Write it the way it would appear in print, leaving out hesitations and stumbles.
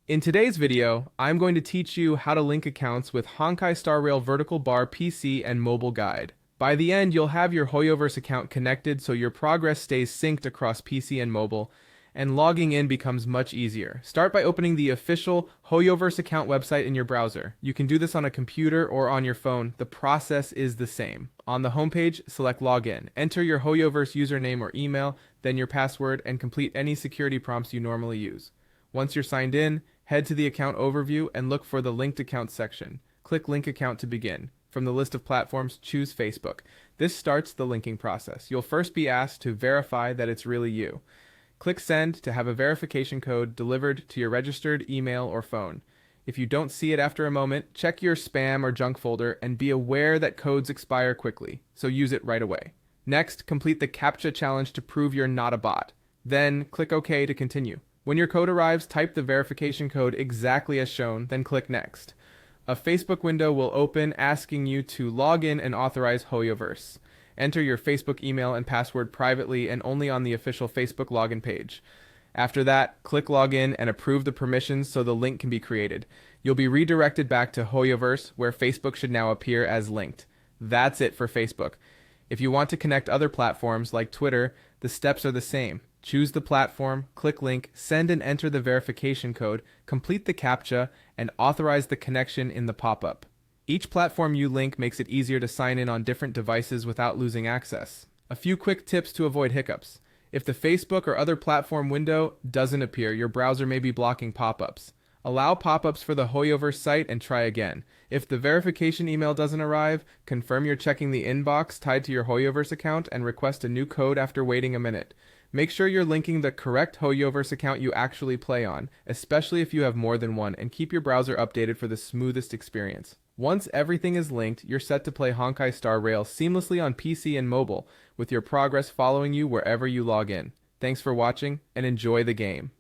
In today's video, I'm going to teach you how to link accounts with Honkai Star Rail Vertical Bar PC and Mobile Guide. By the end, you'll have your Hoyoverse account connected so your progress stays synced across PC and mobile, and logging in becomes much easier. Start by opening the official Hoyoverse account website in your browser. You can do this on a computer or on your phone. The process is the same. On the homepage, select Login. Enter your Hoyoverse username or email, then your password, and complete any security prompts you normally use. Once you're signed in, head to the account overview and look for the linked account section. Click Link Account to begin. From the list of platforms, choose Facebook. This starts the linking process. You'll first be asked to verify that it's really you. Click Send to have a verification code delivered to your registered email or phone. If you don't see it after a moment, check your spam or junk folder and be aware that codes expire quickly, so use it right away. Next, complete the CAPTCHA challenge to prove you're not a bot. Then, click OK to continue. When your code arrives, type the verification code exactly as shown, then click Next. A Facebook window will open asking you to log in and authorize Hoyoverse. Enter your Facebook email and password privately and only on the official Facebook login page. After that, click Login and approve the permissions so the link can be created. You'll be redirected back to Hoyoverse, where Facebook should now appear as linked. That's it for Facebook. If you want to connect other platforms like Twitter, the steps are the same. Choose the platform, click link, send and enter the verification code, complete the CAPTCHA, and authorize the connection in the pop-up. Each platform you link makes it easier to sign in on different devices without losing access. A few quick tips to avoid hiccups. If the Facebook or other platform window doesn't appear, your browser may be blocking pop-ups. Allow pop-ups for the Hoyoverse site and try again. If the verification email doesn't arrive, confirm you're checking the inbox tied to your Hoyoverse account and request a new code after waiting a minute. Make sure you're linking the correct Hoyoverse account you actually play on, especially if you have more than one, and keep your browser updated for the smoothest experience. Once everything is linked, you're set to play Honkai Star Rail seamlessly on PC and mobile, with your progress following you wherever you log in. Thanks for watching, and enjoy the game.